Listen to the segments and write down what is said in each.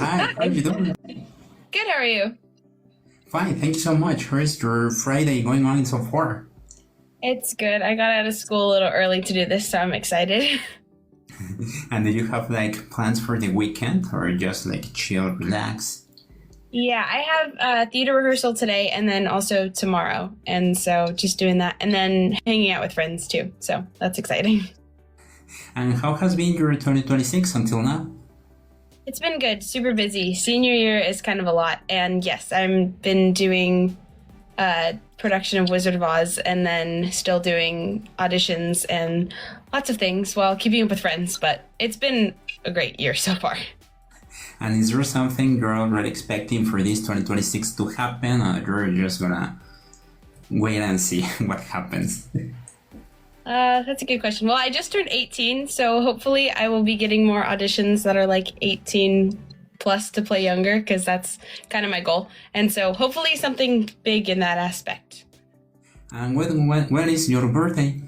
Hi, how are you doing? Good, how are you? Fine, thank you so much. How's your Friday going on so far? It's good. I got out of school a little early to do this, so I'm excited. And do you have like plans for the weekend or just like chill, relax? Yeah, I have a theater rehearsal today and then also tomorrow. And so just doing that and then hanging out with friends too. So that's exciting. And how has been your 2026 until now? It's been good, super busy. Senior year is kind of a lot. And yes, I've been doing production of Wizard of Oz and then still doing auditions and lots of things while keeping up with friends. But it's been a great year so far. And is there something you're already expecting for this 2026 to happen, or you're just gonna wait and see what happens? That's a good question. Well, I just turned 18, so hopefully I will be getting more auditions that are like 18 plus to play younger, because that's kind of my goal. And so hopefully something big in that aspect. And when is your birthday?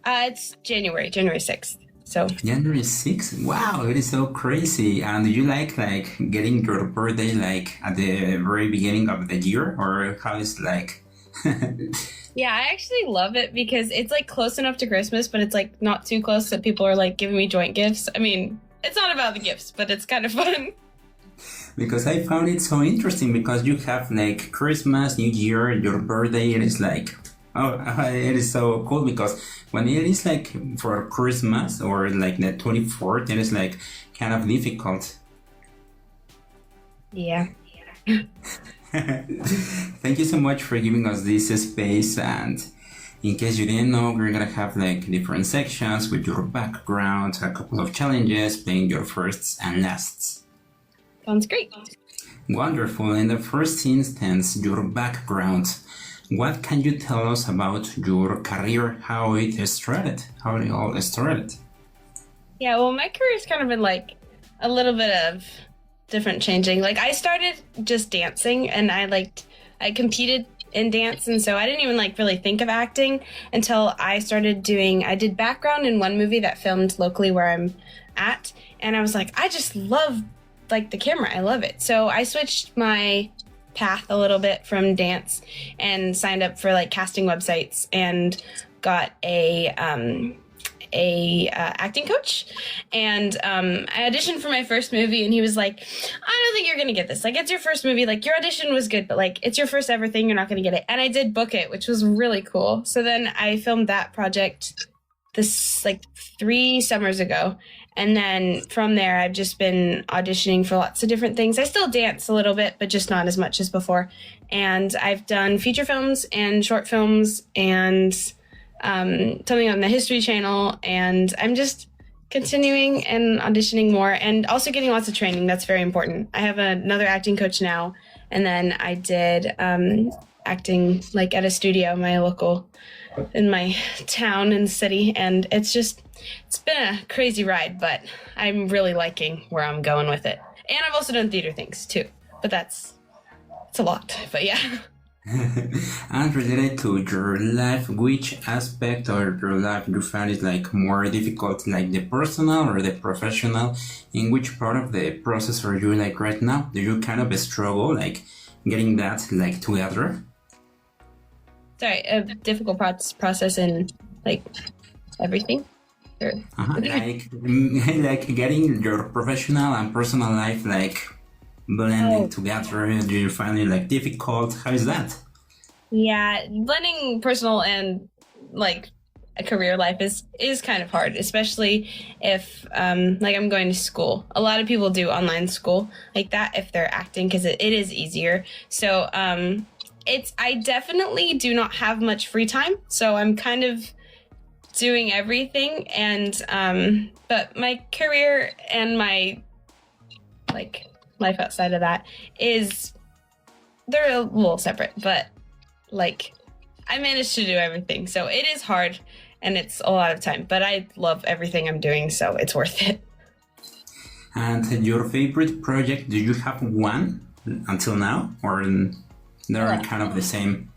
It's January 6th. So January 6th? Wow, it is so crazy. And do you like getting your birthday like at the very beginning of the year, or how is like? yeah, I actually love it because it's like close enough to Christmas, but it's like not too close that people are like giving me joint gifts. I mean, it's not about the gifts, but it's kind of fun. Because I found it so interesting because you have like Christmas, New Year, your birthday. It is like, oh, it is so cool because when it is like for Christmas or like the 24th, it is like kind of difficult. Yeah. Thank you so much for giving us this space. And in case you didn't know, we're gonna have like different sections with your background, a couple of challenges, playing your firsts and lasts. Sounds great. Wonderful. In the first instance, your background. What can you tell us about your career, how it started, how it all started? Yeah, well, my career's kind of been like a little bit of different changing. Like I started just dancing and I competed in dance, and so I didn't even like really think of acting until I did background in one movie that filmed locally where I'm at, and I was like, I just love like the camera. I love it. So I switched my path a little bit from dance and signed up for like casting websites and got a acting coach, and I auditioned for my first movie, and he was like, I don't think you're gonna get this, like it's your first movie, like your audition was good, but like it's your first ever thing, you're not gonna get it. And I did book it, which was really cool. So then I filmed that project this like 3 summers ago, and then from there I've just been auditioning for lots of different things. I still dance a little bit, but just not as much as before. And I've done feature films and short films and something on the History Channel, and I'm just continuing and auditioning more and also getting lots of training. That's very important. I have another acting coach now, and then I did acting like at a studio in my town and city, and it's been a crazy ride, but I'm really liking where I'm going with it. And I've also done theater things too, but it's a lot, but yeah. And related to your life, which aspect of your life you find is like more difficult, like the personal or the professional? In which part of the process are you like right now? Do you kind of struggle like getting that like together? Sorry, a difficult process in like everything? Or... like getting your professional and personal life like blending together. Do you find it like difficult? How is that? Yeah, blending personal and like a career life is kind of hard, especially if like I'm going to school. A lot of people do online school like that if they're acting, because it is easier. So I definitely do not have much free time, so I'm kind of doing everything, and but my career and my like life outside of that they're a little separate, but like I managed to do everything, so it is hard and it's a lot of time, but I love everything I'm doing, so it's worth it. And your favorite project, do you have one until now, or they're kind of the same?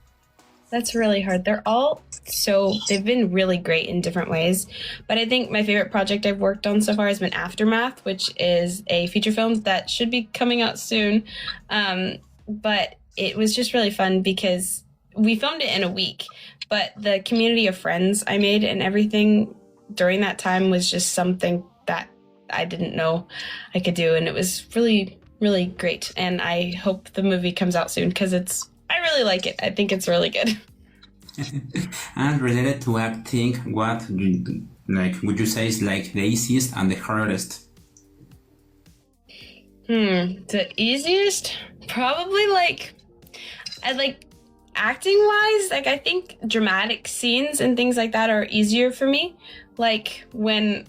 That's really hard. They've been really great in different ways. But I think my favorite project I've worked on so far has been Aftermath, which is a feature film that should be coming out soon. But it was just really fun because we filmed it in a week, but the community of friends I made and everything during that time was just something that I didn't know I could do. And it was really, really great. And I hope the movie comes out soon because I really like it. I think it's really good. And related to acting, would you say is like the easiest and the hardest? The easiest? Probably acting wise, like I think dramatic scenes and things like that are easier for me. Like when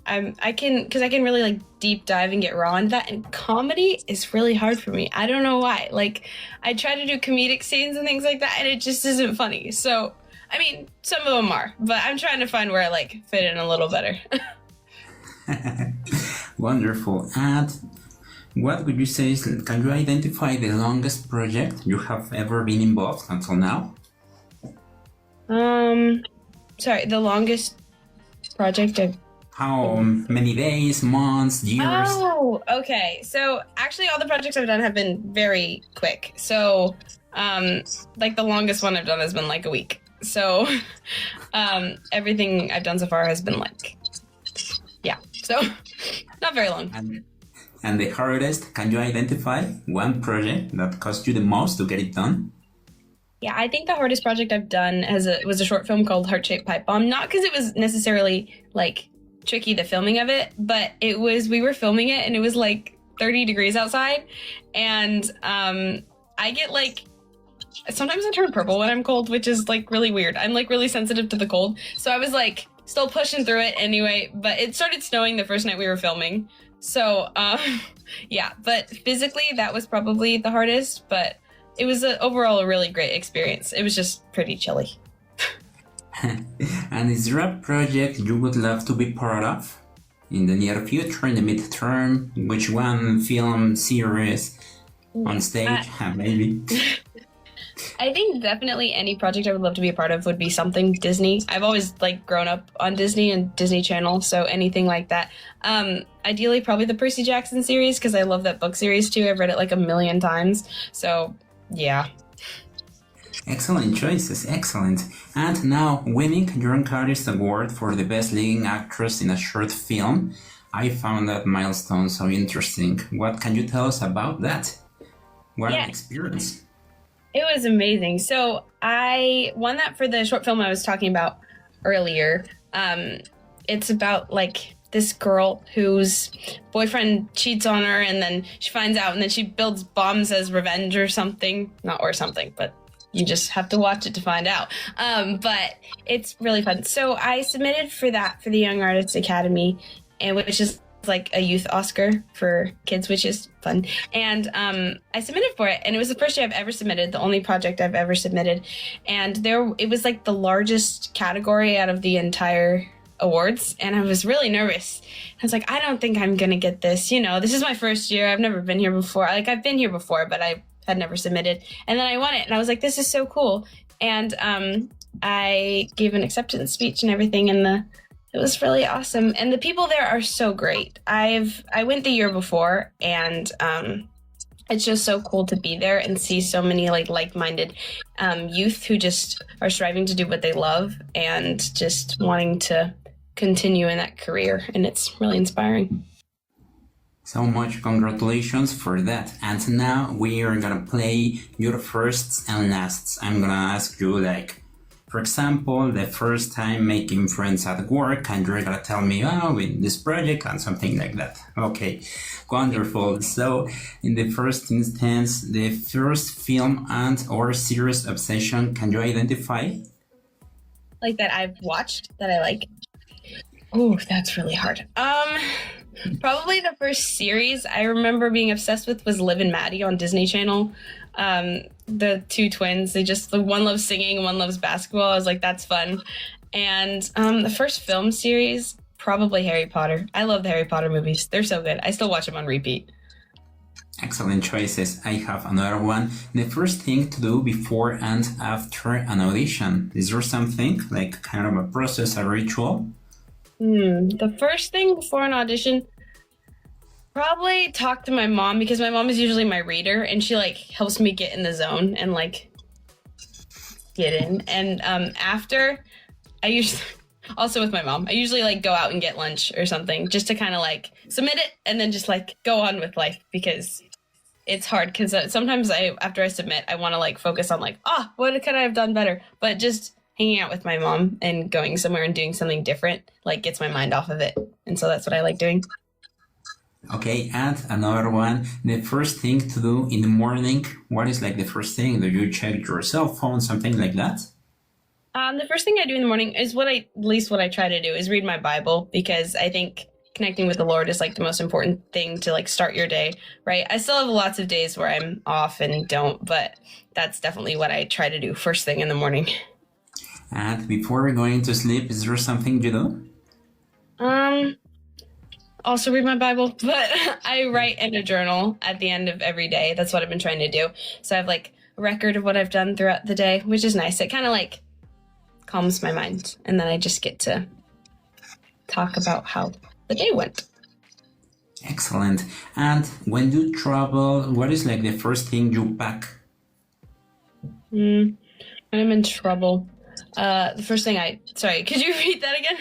I can really like deep dive and get raw into that, and comedy is really hard for me. I don't know why. Like I try to do comedic scenes and things like that and it just isn't funny. So I mean, some of them are, but I'm trying to find where I like fit in a little better. Wonderful. And what would you say is, can you identify the longest project you have ever been involved until now? Sorry, the longest project I've... How many days, months, years? Oh, okay. So actually all the projects I've done have been very quick. So like the longest one I've done has been like a week. So everything I've done so far has been like, yeah, so not very long. And the hardest, can you identify one project that cost you the most to get it done? Yeah, I think the hardest project I've done was a short film called Heart-Shaped Pipe Bomb. Not because it was necessarily like tricky, the filming of it, but we were filming it and it was like 30 degrees outside. And I get like, sometimes I turn purple when I'm cold, which is like really weird. I'm like really sensitive to the cold. So I was like still pushing through it anyway, but it started snowing the first night we were filming. So yeah, but physically that was probably the hardest, but it was overall a really great experience. It was just pretty chilly. And is there a project you would love to be part of in the near future, in the midterm? Which one? Film, series, on stage, maybe? I think definitely any project I would love to be a part of would be something Disney. I've always like grown up on Disney and Disney Channel, so anything like that. Ideally, probably the Percy Jackson series because I love that book series too. I've read it like a million times, so yeah. Excellent choices, excellent. And now, winning Young Artist Award for the Best Leading Actress in a Short Film. I found that milestone so interesting. What can you tell us about that? What an experience. It was amazing. So I won that for the short film I was talking about earlier. It's about like this girl whose boyfriend cheats on her and then she finds out and then she builds bombs as revenge or something. Not or something, but you just have to watch it to find out. But it's really fun. So I submitted for that for the Young Artists Academy, and which is like a youth Oscar for kids, which is fun. And I submitted for it, and it was the first year I've ever submitted, the only project I've ever submitted. And it was like the largest category out of the entire awards, and I was really nervous. I was like, I don't think I'm gonna get this. You know, this is my first year. I've never been here before. Like I've been here before, but I had never submitted. And then I won it, and I was like, this is so cool. And I gave an acceptance speech and everything, and it was really awesome. And the people there are so great. I went the year before, and it's just so cool to be there and see so many like-minded youth who just are striving to do what they love and just wanting to continue in that career. And it's really inspiring. So much congratulations for that. And now we are gonna play your firsts and lasts. I'm gonna ask you for example, the first time making friends at work, and you're gonna tell me, oh, in this project and something like that. Okay, wonderful. So in the first instance, the first film and or series obsession, can you identify? Like that I've watched that I like? Oh, that's really hard. Probably the first series I remember being obsessed with was Liv and Maddie on Disney Channel. The two twins, the one loves singing and one loves basketball. I was like, that's fun. And the first film series, probably Harry Potter. I love the Harry Potter movies. They're so good. I still watch them on repeat. Excellent choices. I have another one. The first thing to do before and after an audition. Is there something like kind of a process, a ritual? The first thing before an audition, probably talk to my mom because my mom is usually my reader and she like helps me get in the zone and like get in. And after, I usually also with my mom, I usually like go out and get lunch or something just to kind of like submit it and then just like go on with life because it's hard because sometimes after I submit, I want to like focus on like, what could I have done better? But just hanging out with my mom and going somewhere and doing something different like gets my mind off of it. And so that's what I like doing. Okay, and another one. The first thing to do in the morning. What is like the first thing? Do you check your cell phone, something like that? The first thing I do in the morning is what I try to do is read my Bible because I think connecting with the Lord is like the most important thing to like start your day, right? I still have lots of days where I'm off and don't, but that's definitely what I try to do first thing in the morning. And before going to sleep, is there something you do? Also read my Bible, but I write in a journal at the end of every day. That's what I've been trying to do. So I have like a record of what I've done throughout the day, which is nice. It kind of like calms my mind. And then I just get to talk about how the day went. Excellent. And when you travel, what is like the first thing you pack? When I'm in trouble, the first thing sorry, could you repeat that again?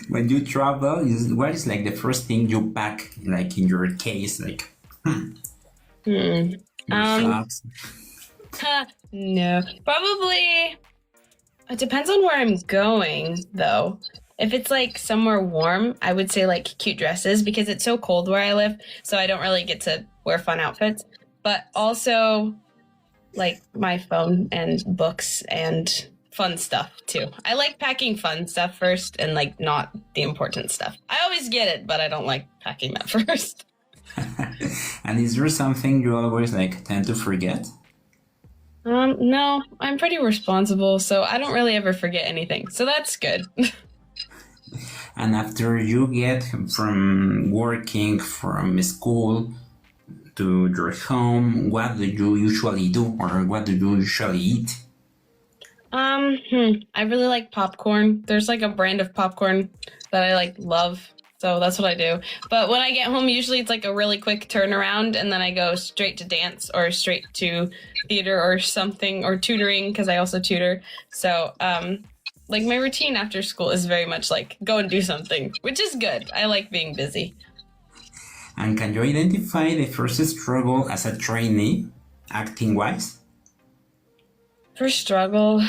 When you travel, what is like the first thing you pack, like in your case, like your socks? No, probably it depends on where I'm going though. If it's like somewhere warm, I would say like cute dresses because it's so cold where I live, so I don't really get to wear fun outfits. But also like my phone and books and fun stuff too. I like packing fun stuff first and like not the important stuff. I always get it, but I don't like packing that first. And is there something you always like tend to forget? No, I'm pretty responsible, so I don't really ever forget anything. So that's good. And after you get from working from school to your home, what do you usually do or what do you usually eat? I really like popcorn. There's like a brand of popcorn that I like love. So that's what I do. But when I get home, usually it's like a really quick turnaround and then I go straight to dance or straight to theater or something or tutoring because I also tutor. So, like my routine after school is very much like go and do something, which is good. I like being busy. And can you identify the first struggle as a trainee, acting-wise? First struggle,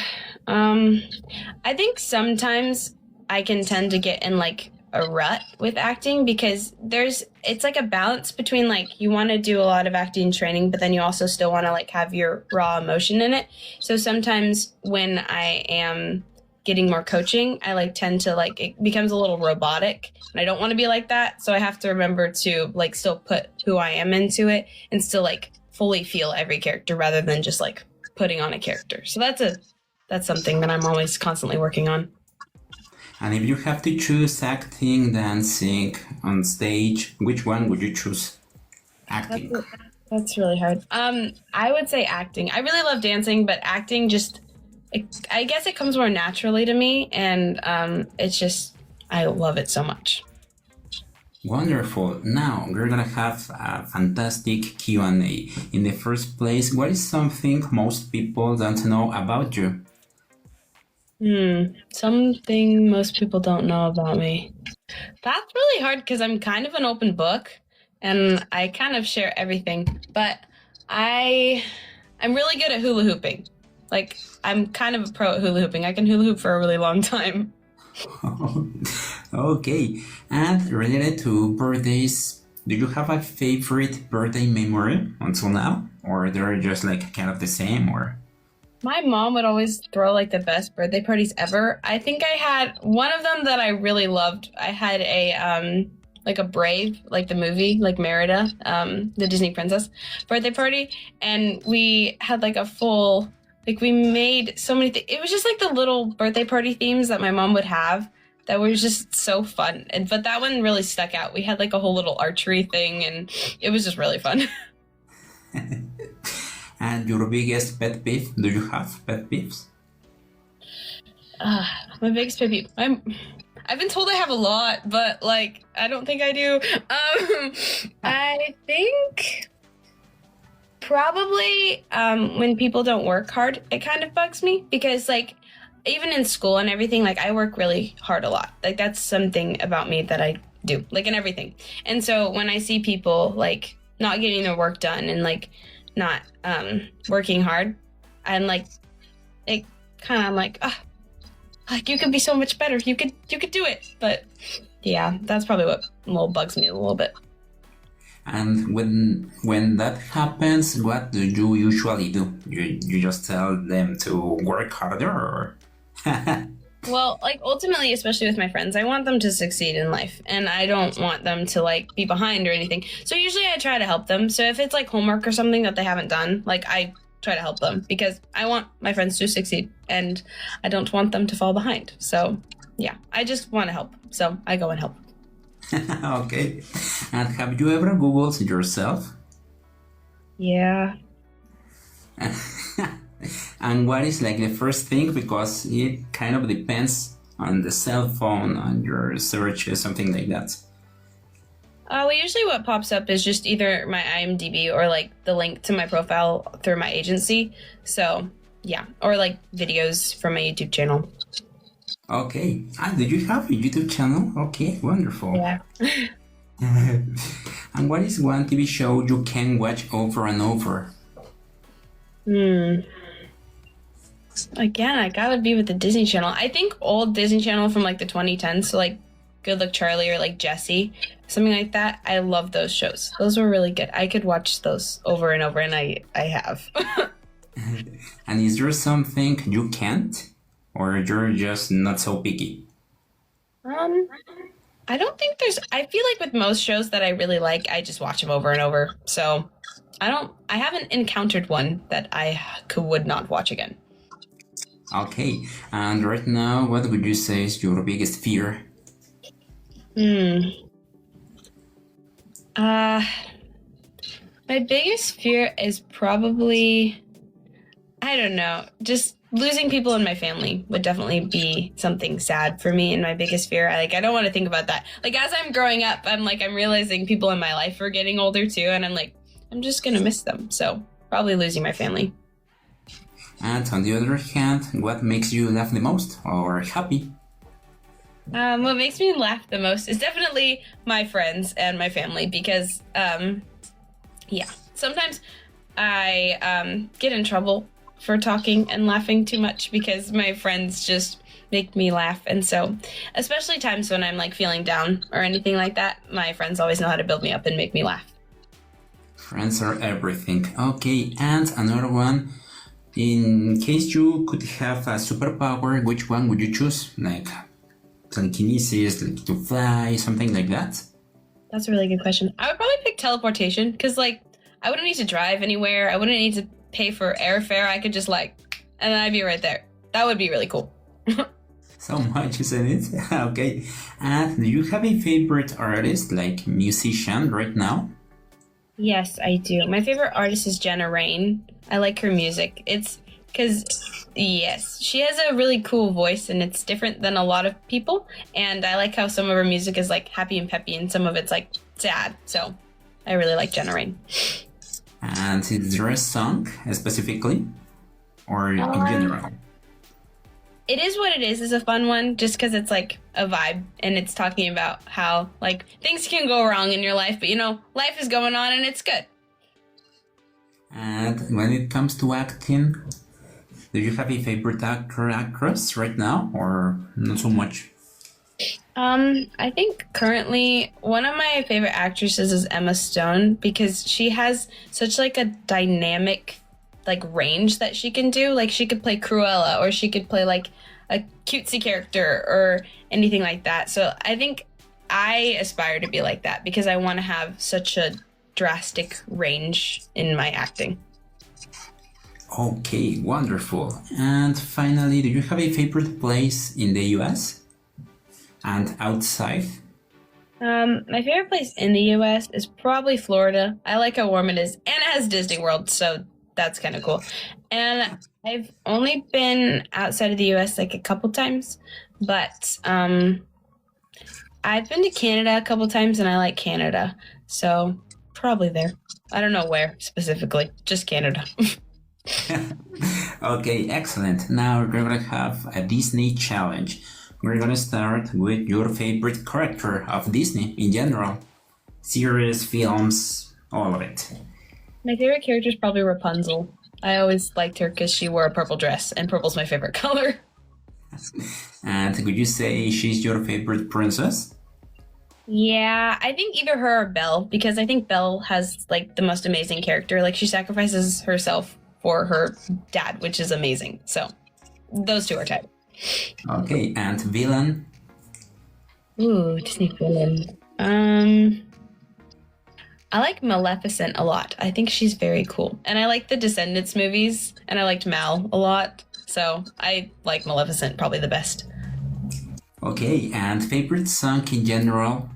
I think sometimes I can tend to get in like a rut with acting because it's like a balance between like you want to do a lot of acting training, but then you also still want to like have your raw emotion in it. So sometimes when I am getting more coaching, I like tend to like it becomes a little robotic and I don't want to be like that. So I have to remember to like still put who I am into it and still like fully feel every character rather than just like putting on a character. So that's something that I'm always constantly working on. And if you have to choose acting, dancing, on stage, which one would you choose? Acting. That's really hard. I would say acting. I really love dancing, but acting I guess it comes more naturally to me, and it's just I love it so much. Wonderful. Now we're gonna have a fantastic Q&A. In the first place, what is something most people don't know about you? Something most people don't know about me. That's really hard because I'm kind of an open book and I kind of share everything, but I'm really good at hula hooping. Like I'm kind of a pro at hula hooping. I can hula hoop for a really long time. Okay, and related to birthdays, do you have a favorite birthday memory until now? Or they're just like kind of the same or? My mom would always throw like the best birthday parties ever. I think I had one of them that I really loved. I had a like a Brave, like the movie, like Merida, the Disney princess birthday party, and we had like a full like we made so many things. It was just like the little birthday party themes that my mom would have that were just so fun. But that one really stuck out. We had like a whole little archery thing and it was just really fun. And your biggest pet peeve? Do you have pet peeves? My biggest pet peeve. I've been told I have a lot, but like I don't think I do. I think probably when people don't work hard, it kind of bugs me because like even in school and everything, like I work really hard a lot. Like that's something about me that I do, like in everything. And so when I see people like not getting their work done and like not working hard, I'm like, it kind of I'm like, like you could be so much better. You could do it. But yeah, that's probably what bugs me a little bit. And when that happens, what do you usually do? You just tell them to work harder, or? Well, like ultimately, especially with my friends, I want them to succeed in life and I don't want them to like be behind or anything. So usually I try to help them. So if it's like homework or something that they haven't done, like I try to help them because I want my friends to succeed and I don't want them to fall behind. So yeah, I just want to help. So I go and help. Okay. And have you ever Googled yourself? Yeah. And what is like the first thing, because it kind of depends on the cell phone, on your search or something like that. Well, usually what pops up is just either my IMDb or like the link to my profile through my agency. So yeah, or like videos from my YouTube channel. Okay. Do you have a YouTube channel? Okay, wonderful. Yeah. And what is one TV show you can watch over and over? Again, I gotta be with the Disney Channel. I think old Disney Channel from like the 2010s, so like Good Luck Charlie or like Jessie, something like that. I love those shows. Those were really good. I could watch those over and over, and I have. And is there something you can't? Or you're just not so picky? I don't think I feel like with most shows that I really like, I just watch them over and over. So I haven't encountered one that I would not watch again. Okay, and right now, what would you say is your biggest fear? My biggest fear is probably, I don't know, just losing people in my family would definitely be something sad for me. And my biggest fear, I don't want to think about that. Like as I'm growing up, I'm realizing people in my life are getting older too. And I'm just going to miss them. So probably losing my family. And on the other hand, what makes you laugh the most or happy? What makes me laugh the most is definitely my friends and my family because, yeah, sometimes I get in trouble for talking and laughing too much because my friends just make me laugh. And so, especially times when I'm like feeling down or anything like that, my friends always know how to build me up and make me laugh. Friends are everything. Okay, and another one. In case you could have a superpower, which one would you choose? Like telekinesis, like to fly, something like that? That's a really good question. I would probably pick teleportation because I wouldn't need to drive anywhere. I wouldn't need to pay for airfare. I could just and then I'd be right there. That would be really cool. So much, isn't it? Okay. And do you have a favorite artist, like musician right now? Yes, I do. My favorite artist is Jenna Rain. I like her music. It's because, yes, she has a really cool voice and it's different than a lot of people. And I like how some of her music is like happy and peppy and some of it's like sad. So I really like Jenna Rain. And is there a song specifically or in general? It Is What It Is a fun one just because it's like a vibe and it's talking about how like things can go wrong in your life, but life is going on and it's good. And when it comes to acting, do you have a favorite actor, actress right now or not so much? I think currently one of my favorite actresses is Emma Stone because she has such like a dynamic like range that she can do. Like she could play Cruella or she could play like a cutesy character or anything like that. So I think I aspire to be like that because I want to have such a drastic range in my acting. Okay, wonderful. And finally, do you have a favorite place in the US and outside? My favorite place in the US is probably Florida. I like how warm it is and it has Disney World, so that's kind of cool. And I've only been outside of the US like a couple times, but I've been to Canada a couple times and I like Canada. So probably there. I don't know where specifically, just Canada. Okay, excellent. Now we're gonna have a Disney challenge. We're gonna start with your favorite character of Disney in general. Series, films, all of it. My favorite character is probably Rapunzel. I always liked her because she wore a purple dress, and purple's my favorite color. And would you say she's your favorite princess? Yeah, I think either her or Belle, because I think Belle has like the most amazing character. Like she sacrifices herself for her dad, which is amazing. So those two are tied. Okay, and villain? Ooh, Disney villain. I like Maleficent a lot. I think she's very cool. And I like the Descendants movies, and I liked Mal a lot. So I like Maleficent probably the best. Okay, and favorite song in general?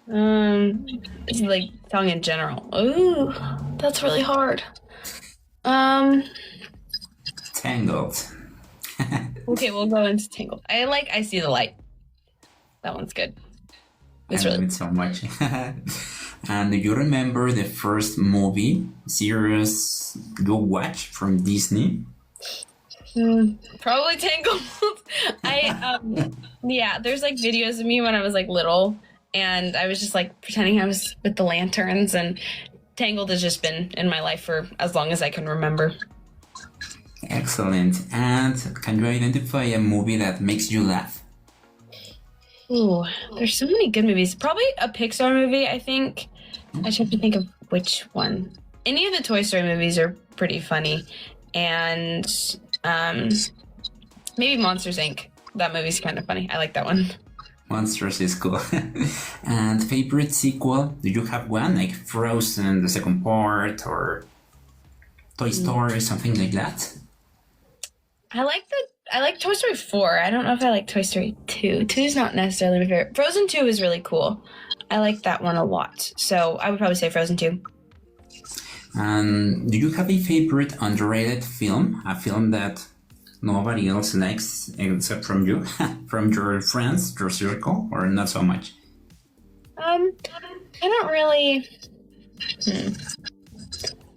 It's like song in general. Ooh, that's really hard. Tangled. Okay, we'll go into Tangled. I like I See the Light. That one's good. It's I love really it so much. And do you remember the first movie, series you watched from Disney? Probably Tangled. Yeah, there's like videos of me when I was like little, and I was just like pretending I was with the lanterns, and Tangled has just been in my life for as long as I can remember. Excellent. And can you identify a movie that makes you laugh? Ooh, there's so many good movies. Probably a Pixar movie, I think. I just have to think of which one. Any of the Toy Story movies are pretty funny. And maybe Monsters, Inc. That movie's kind of funny. I like that one. Monsters is cool. And favorite sequel? Do you have one? Like Frozen, the second part, or Toy Story, something like that? I like Toy Story 4. I don't know if I like Toy Story 2. 2 is not necessarily my favorite. Frozen 2 is really cool. I like that one a lot. So I would probably say Frozen 2. And do you have a favorite underrated film? A film that nobody else likes except from you? From your friends, your circle, or not so much? I don't really...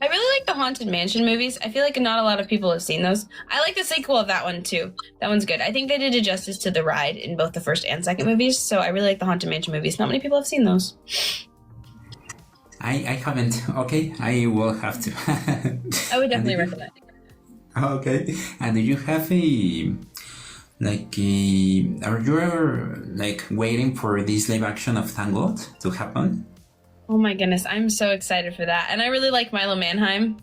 I really like the Haunted Mansion movies. I feel like not a lot of people have seen those. I like the sequel of that one too. That one's good. I think they did justice to the ride in both the first and second movies, so I really like the Haunted Mansion movies. Not many people have seen those. I haven't. Okay, I will have to. I would definitely recommend it. Okay, and do you have a are you ever like waiting for this live action of Tangled to happen? Oh my goodness, I'm so excited for that. And I really like Milo Manheim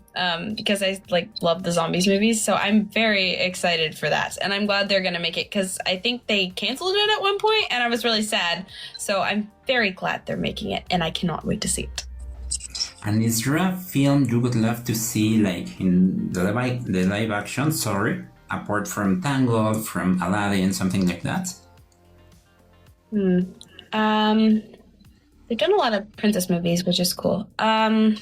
because I like love the zombies movies. So I'm very excited for that. And I'm glad they're going to make it because I think they canceled it at one point and I was really sad. So I'm very glad they're making it and I cannot wait to see it. And is there a film you would love to see like in the live action, apart from Tangled, from Aladdin, something like that? They've done a lot of princess movies, which is cool. Probably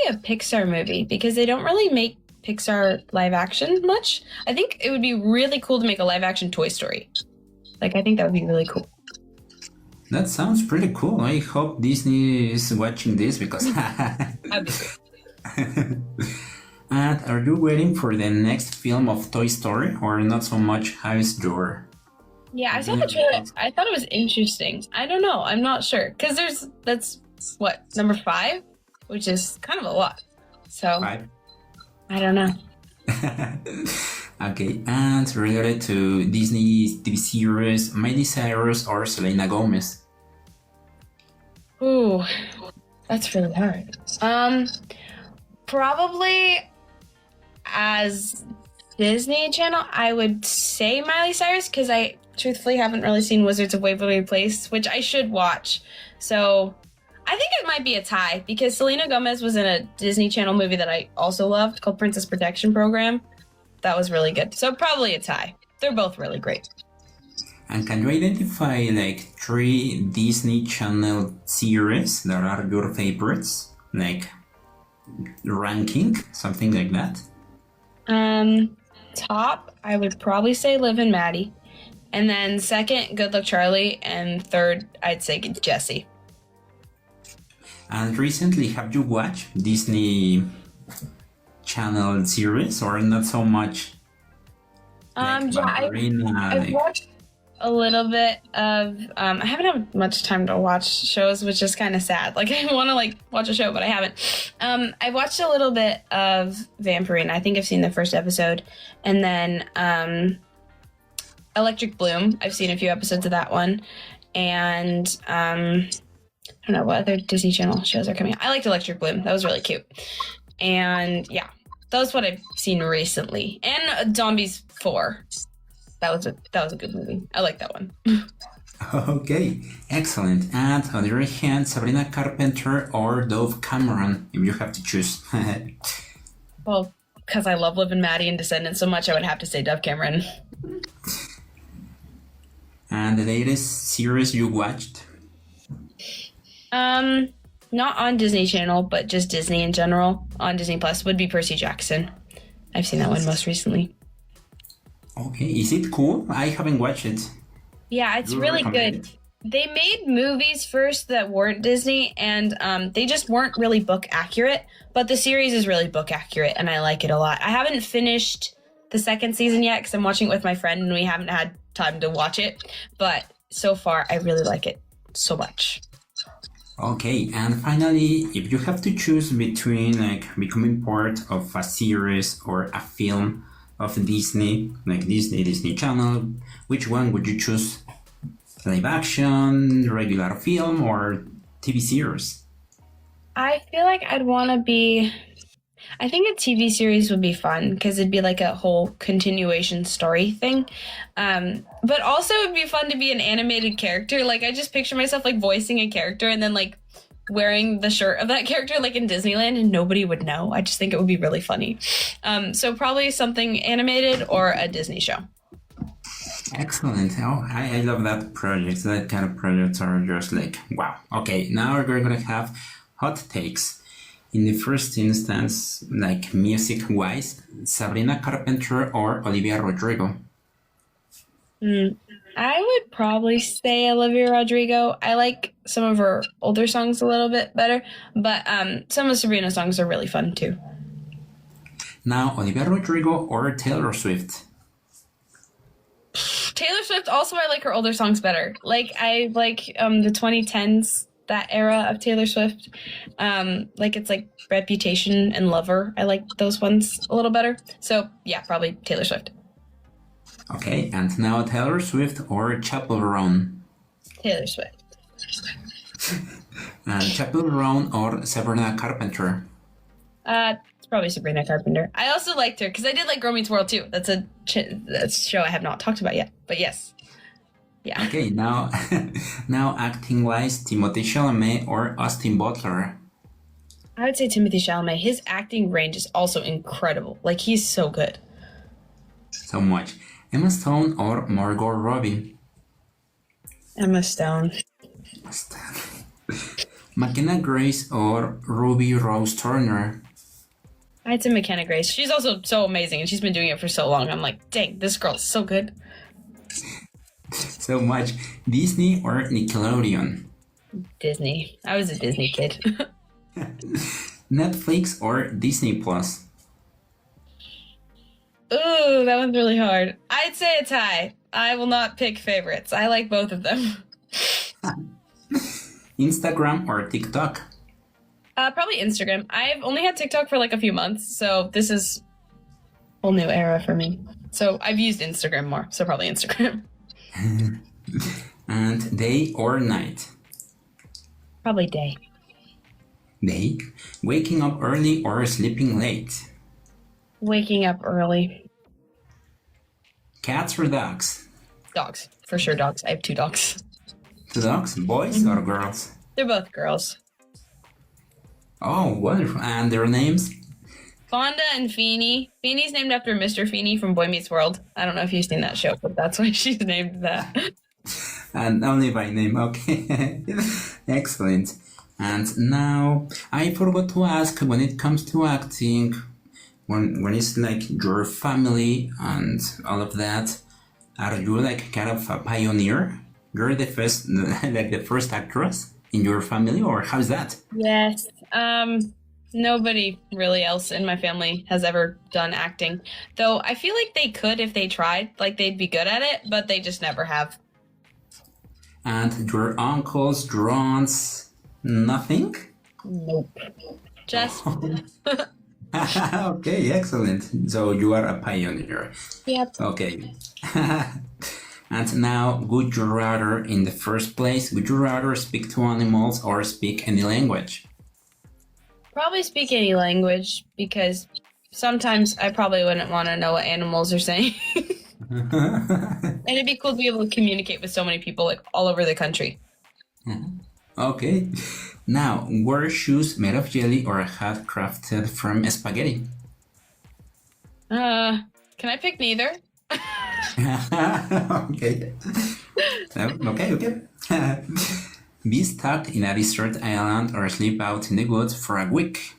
a Pixar movie because they don't really make Pixar live action much. I think it would be really cool to make a live action Toy Story. Like, I think that would be really cool. That sounds pretty cool. I hope Disney is watching this because... That'd be cool. And are you waiting for the next film of Toy Story or not so much? How is your... Yeah, I saw the trailer. I thought it was interesting. I don't know. I'm not sure. Because that's what, number 5? Which is kind of a lot. So, 5? I don't know. Okay, and related to Disney TV series, Miley Cyrus or Selena Gomez? Ooh, that's really hard. Probably as Disney Channel, I would say Miley Cyrus because I truthfully haven't really seen Wizards of Waverly Place, which I should watch. So I think it might be a tie because Selena Gomez was in a Disney Channel movie that I also loved called Princess Protection Program. That was really good. So probably a tie. They're both really great. And can you identify like 3 Disney Channel series that are your favorites? Like ranking, something like that? Top, I would probably say Liv and Maddie. And then second, Good Luck Charlie. And third, I'd say Jessie. And recently, have you watched Disney Channel series or not so much? Like I've watched a little bit of. I haven't had much time to watch shows, which is kind of sad. Like I want to like watch a show, but I haven't. I've watched a little bit of Vampirina. I think I've seen the first episode, and then Electric Bloom. I've seen a few episodes of that one, and I don't know what other Disney Channel shows are coming out. I liked Electric Bloom. That was really cute, and yeah. That's what I've seen recently. And Zombies 4. That was a good movie. I like that one. Okay, excellent. And on the other hand, Sabrina Carpenter or Dove Cameron, if you have to choose. Well, because I love Liv and Maddie and Descendants so much, I would have to say Dove Cameron. And the latest series you watched? Not on Disney Channel, but just Disney in general on Disney Plus would be Percy Jackson. I've seen that one most recently. Okay, is it cool? I haven't watched it. Yeah, it's really good. They made movies first that weren't Disney, and they just weren't really book accurate. But the series is really book accurate, and I like it a lot. I haven't finished the second season yet because I'm watching it with my friend, and we haven't had time to watch it. But so far, I really like it so much. Okay, and finally, if you have to choose between like becoming part of a series or a film of Disney, like Disney Channel, which one would you choose? Live action, regular film, or TV series? I feel like I'd want to be... I think a TV series would be fun because it'd be like a whole continuation story thing. But also it'd be fun to be an animated character. Like I just picture myself like voicing a character and then like wearing the shirt of that character like in Disneyland and nobody would know. I just think it would be really funny. So probably something animated or a Disney show. Excellent. Oh, I love that project. That kind of projects are just like, wow. Okay, now we're going to have hot takes. In the first instance, like music-wise, Sabrina Carpenter or Olivia Rodrigo? I would probably say Olivia Rodrigo. I like some of her older songs a little bit better, but some of Sabrina's songs are really fun too. Now, Olivia Rodrigo or Taylor Swift? Taylor Swift, also I like her older songs better. Like I like the 2010s, that era of Taylor Swift. Like it's like Reputation and Lover. I like those ones a little better. So yeah, probably Taylor Swift. Okay, and now Taylor Swift or Chappell Roan? Taylor Swift. And Chappell Roan or Sabrina Carpenter? It's probably Sabrina Carpenter. I also liked her because I did like Girl Meets World too. That's a show I have not talked about yet, but yes. Yeah. Okay, now acting-wise, Timothée Chalamet or Austin Butler? I would say Timothée Chalamet. His acting range is also incredible. Like, he's so good. So much. Emma Stone or Margot Robbie? Emma Stone. McKenna Grace or Ruby Rose Turner? I'd say McKenna Grace. She's also so amazing, and she's been doing it for so long. I'm like, dang, this girl's so good. So much. Disney or Nickelodeon? Disney. I was a Disney kid. Netflix or Disney Plus? Ooh, that one's really hard. I'd say a tie. I will not pick favorites. I like both of them. Instagram or TikTok? Probably Instagram. I've only had TikTok for like a few months, so this is a whole new era for me. So I've used Instagram more, so probably Instagram. And day or night? Probably day. Day. Waking up early or sleeping late? Waking up early. Cats or dogs? Dogs. For sure dogs. I have 2 dogs. 2 dogs? Boys or girls? They're both girls. Oh, wonderful. And their names? Fonda and Feeny. Feeny's named after Mr. Feeny from Boy Meets World. I don't know if you've seen that show, but that's why she's named that. And only by name, okay. Excellent. And now, I forgot to ask, when it comes to acting, when it's like your family and all of that, are you like kind of a pioneer? You're the first, like the first actress in your family, or how's that? Yes. Nobody really else in my family has ever done acting. Though I feel like they could if they tried, like they'd be good at it, but they just never have. And your uncles, your aunts, nothing? Nope. Just Okay, excellent. So you are a pioneer. yep. Okay. And now, would you rather, in the first place, would you rather speak to animals or speak any language? Probably speak any language because sometimes I probably wouldn't want to know what animals are saying. And it'd be cool to be able to communicate with so many people like all over the country. Okay. Now, wear shoes made of jelly or a hat crafted from spaghetti? Can I pick neither? Okay. Okay. Be stuck in a desert island or sleep out in the woods for a week?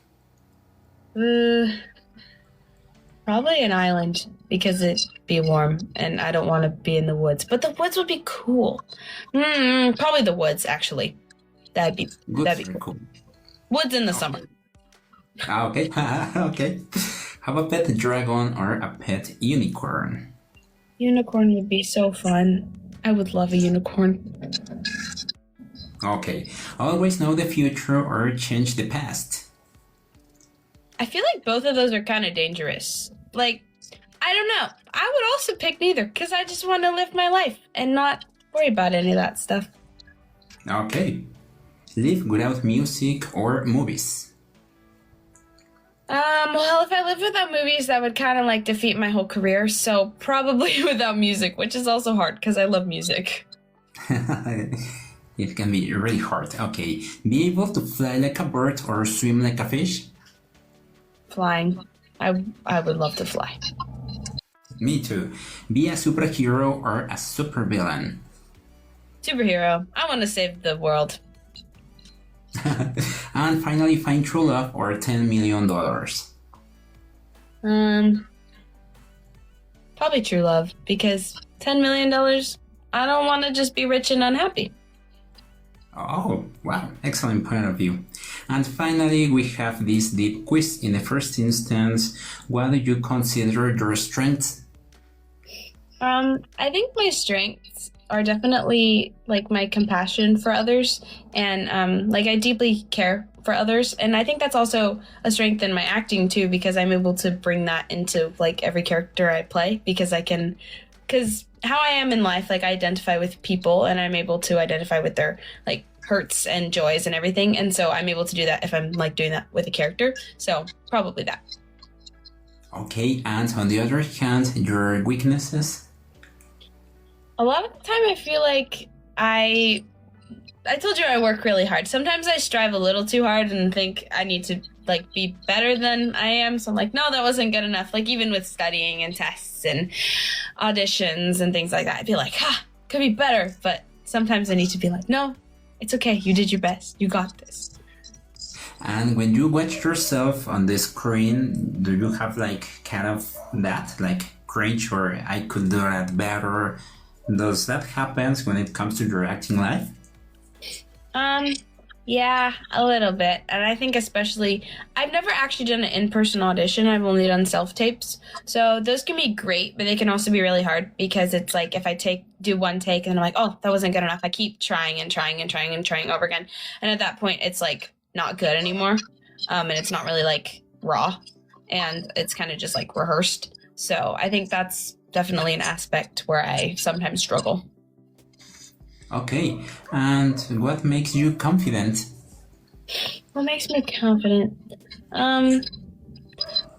Probably an island because it'd be warm and I don't want to be in the woods. But the woods would be cool. Probably the woods, actually. That'd be Good, cool. cool. Woods in the summer. Okay. Okay. Have a pet dragon or a pet unicorn? Unicorn would be so fun. I would love a unicorn. Okay. Always know the future or change the past? I feel like both of those are kind of dangerous. Like, I don't know. I would also pick neither because I just want to live my life and not worry about any of that stuff. Okay. Live without music or movies? Well, if I lived without movies, that would kind of like defeat my whole career. So probably without music, which is also hard because I love music. It can be really hard. Okay. Be able to fly like a bird or swim like a fish? Flying. I would love to fly. Me too. Be a superhero or a supervillain? Superhero. I want to save the world. And finally, find true love or $10 million? Probably true love because $10 million, I don't want to just be rich and unhappy. Oh, wow. Excellent point of view. And finally, we have this deep quiz. In the first instance, what do you consider your strengths? I think my strengths are definitely like my compassion for others and like I deeply care for others, and I think that's also a strength in my acting too because I'm able to bring that into like every character I play because how I am in life, like I identify with people and I'm able to identify with their like hurts and joys and everything, and so I'm able to do that if I'm like doing that with a character, so probably that. Okay, and on the other hand, your weaknesses? A lot of the time I feel like I told you I work really hard. Sometimes I strive a little too hard and think I need to like be better than I am. So I'm like, no, that wasn't good enough. Like even with studying and tests and auditions and things like that, I feel like, could be better. But sometimes I need to be like, no, it's okay. You did your best. You got this. And when you watch yourself on the screen, do you have like kind of that, like cringe or I could do that better? Does that happen when it comes to your acting life? Yeah, a little bit. And I think especially, I've never actually done an in-person audition. I've only done self-tapes. So those can be great, but they can also be really hard because it's like if I do one take and I'm like, oh, that wasn't good enough. I keep trying and trying and trying and trying over again. And at that point, it's like not good anymore. And it's not really like raw and it's kind of just like rehearsed. So I think that's definitely an aspect where I sometimes struggle. Okay, and what makes you confident? What makes me confident?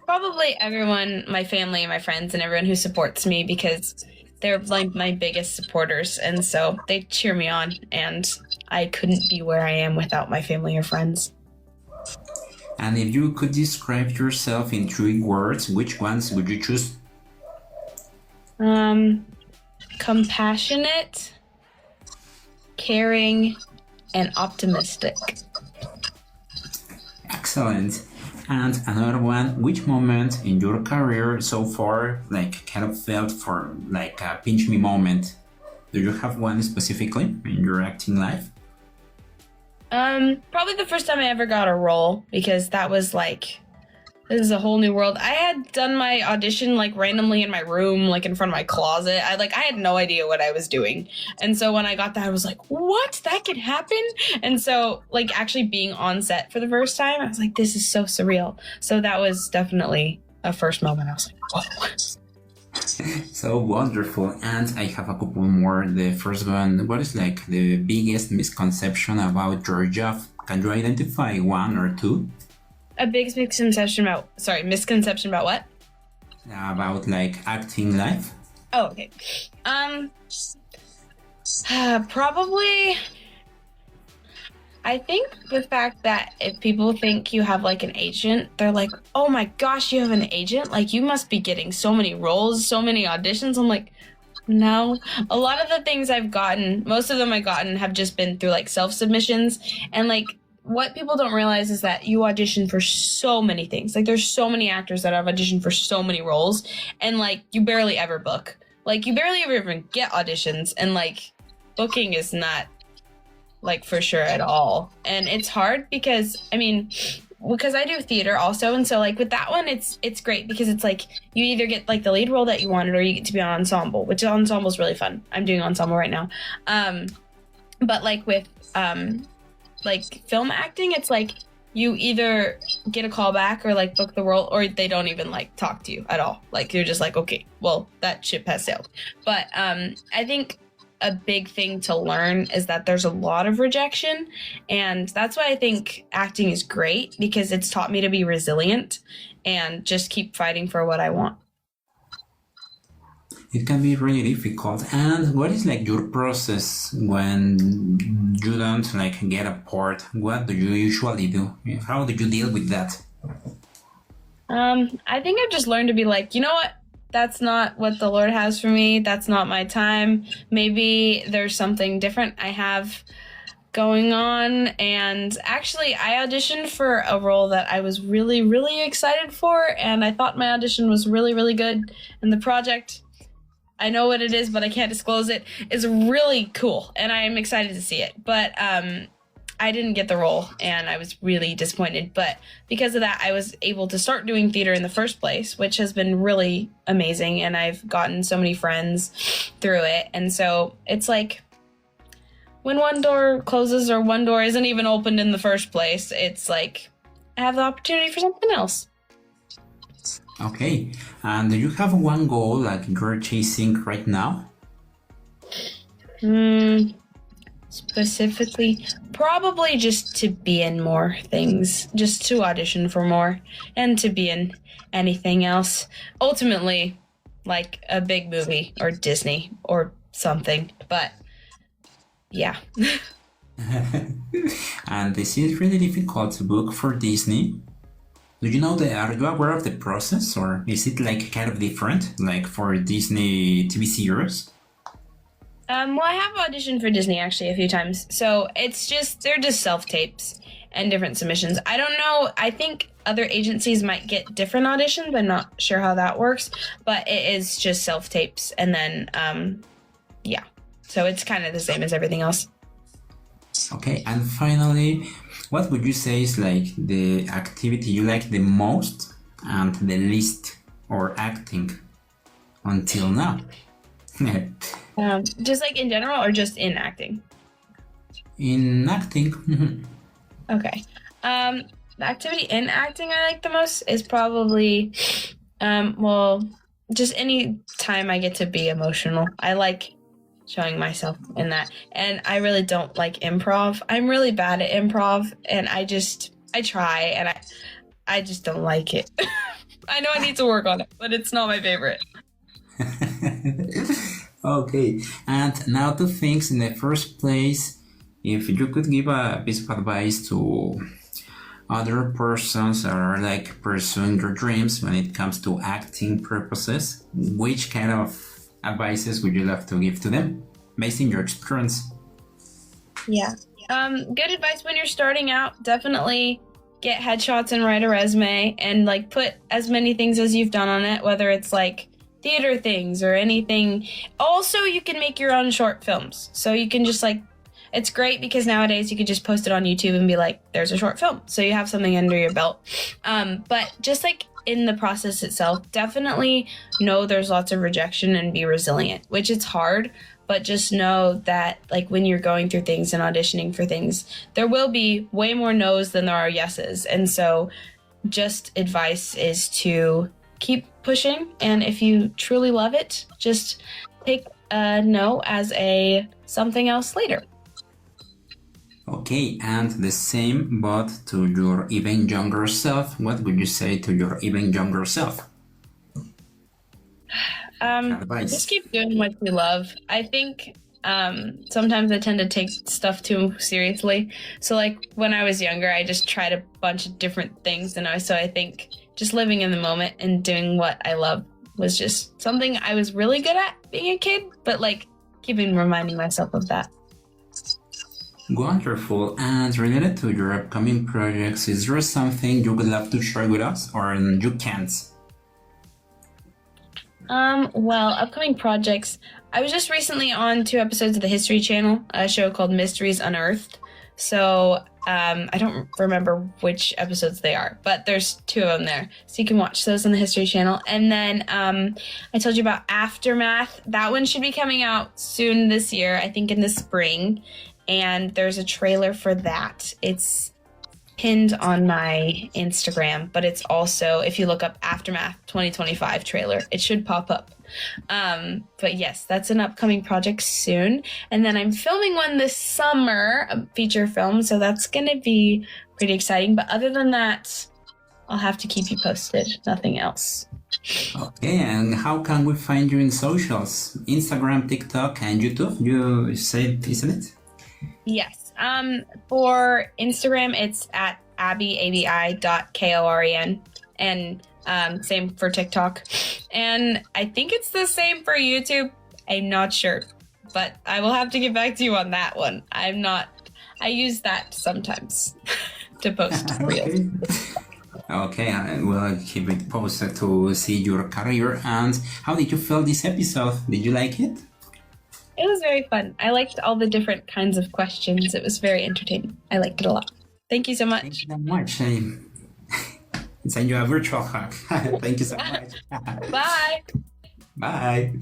Probably everyone, my family and my friends and everyone who supports me because they're like my biggest supporters and so they cheer me on and I couldn't be where I am without my family or friends. And if you could describe yourself in 3 words, which ones would you choose? Compassionate, caring, and optimistic. Excellent. And another one, which moment in your career so far like kind of felt for like a pinch me moment? Do you have one specifically in your acting life? Probably the first time I ever got a role, because that was like, this is a whole new world. I had done my audition like randomly in my room, like in front of my closet. I had no idea what I was doing. And so when I got that, I was like, what? That could happen? And so like actually being on set for the first time, I was like, this is so surreal. So that was definitely a first moment. I was like, whoa. So wonderful. And I have a couple more. The first one, what is like the biggest misconception about your job? Can you identify one or two? A big misconception about what? About like acting life? Oh, okay. Probably, I think the fact that if people think you have like an agent, they're like, oh my gosh, you have an agent? Like, you must be getting so many roles, so many auditions. I'm like, no. A lot of the things I've gotten, most of them I've gotten have just been through like self-submissions. And like, what people don't realize is that you audition for so many things. Like, there's so many actors that have auditioned for so many roles, and like, you barely ever book. Like, you barely ever even get auditions, and like, booking is not like for sure at all. And it's hard because I do theater also, and so like with that one it's great because it's like you either get like the lead role that you wanted or you get to be on ensemble, which ensemble is really fun. I'm doing ensemble right now. But like with like film acting, it's like you either get a call back or like book the role, or they don't even like talk to you at all. Like, you're just like, okay, well, that ship has sailed. But I think a big thing to learn is that there's a lot of rejection, and that's why I think acting is great, because it's taught me to be resilient and just keep fighting for what I want. It can be really difficult. And what is like your process when you don't like get a part? What do you usually do? How do you deal with that? I think I've just learned to be like, you know what? That's not what the Lord has for me. That's not my time. Maybe there's something different I have going on. And actually, I auditioned for a role that I was really, really excited for. And I thought my audition was really, really good. And the project, I know what it is, but I can't disclose it, is really cool. And I'm excited to see it. But I didn't get the role, and I was really disappointed. But because of that, I was able to start doing theater in the first place, which has been really amazing. And I've gotten so many friends through it. And so it's like when one door closes or one door isn't even opened in the first place, it's like I have the opportunity for something else. Okay. And do you have one goal like you're chasing right now? Specifically, probably just to be in more things, just to audition for more, and to be in anything else. Ultimately, like a big movie or Disney or something. But yeah. And this is really difficult to book for Disney. Do you know are you aware of the process, or is it like kind of different, like for Disney TV series? Well, I have auditioned for Disney actually a few times. So they're just self-tapes and different submissions. I don't know. I think other agencies might get different auditions. I'm not sure how that works, but it is just self-tapes. And then, yeah. So it's kind of the same as everything else. Okay, and finally, what would you say is like the activity you like the most and the least, or acting until now? Just like in general, or just in acting? In acting. Okay. The activity in acting I like the most is probably, just any time I get to be emotional. I like showing myself in that. And I really don't like improv. I'm really bad at improv, and I try, and I just don't like it. I know I need to work on it, but it's not my favorite. Okay, and now two things. In the first place, if you could give a piece of advice to other persons that are like pursuing their dreams when it comes to acting purposes, which kind of advices would you love to give to them based on your experience? Yeah. Good advice when you're starting out. Definitely get headshots and write a resume and like put as many things as you've done on it, whether it's like theater things or anything. Also, you can make your own short films. So you can just like, it's great because nowadays you could just post it on YouTube and be like, there's a short film. So you have something under your belt. But just like in the process itself, definitely know there's lots of rejection and be resilient, which it's hard. But just know that like when you're going through things and auditioning for things, there will be way more no's than there are yeses. And so just advice is to keep pushing. And if you truly love it, just take a no as a something else later. Okay, and the same, but to your even younger self, what would you say to your even younger self? Advice. Just keep doing what you love. I think sometimes I tend to take stuff too seriously. So like when I was younger, I just tried a bunch of different things, and so I think just living in the moment and doing what I love was just something I was really good at being a kid, but like keeping reminding myself of that. Wonderful. And related to your upcoming projects, is there something you would love to share with us, or you can't? Well, upcoming projects. I was just recently on 2 episodes of the History Channel, a show called Mysteries Unearthed. So, I don't remember which episodes they are, but there's 2 of them there. So you can watch those on the History Channel. And then, I told you about Aftermath. That one should be coming out soon this year, I think in the spring. And there's a trailer for that. It's pinned on my Instagram, but it's also, if you look up Aftermath 2025 trailer, it should pop up. But yes, that's an upcoming project soon. And then I'm filming one this summer, a feature film, so that's gonna be pretty exciting. But other than that, I'll have to keep you posted. Nothing else. Okay, and how can we find you in socials? Instagram, TikTok, and YouTube, you said, isn't it? Yes. For Instagram, it's at abi.koren, and same for TikTok. And I think it's the same for YouTube. I'm not sure, but I will have to get back to you on that one. I use that sometimes to post reels. Okay, I will keep it posted to see your career. And how did you feel this episode? Did you like it? It was very fun. I liked all the different kinds of questions. It was very entertaining. I liked it a lot. Thank you so much. Thank you so much. I send you a virtual hug. Thank you so much. Bye. Bye.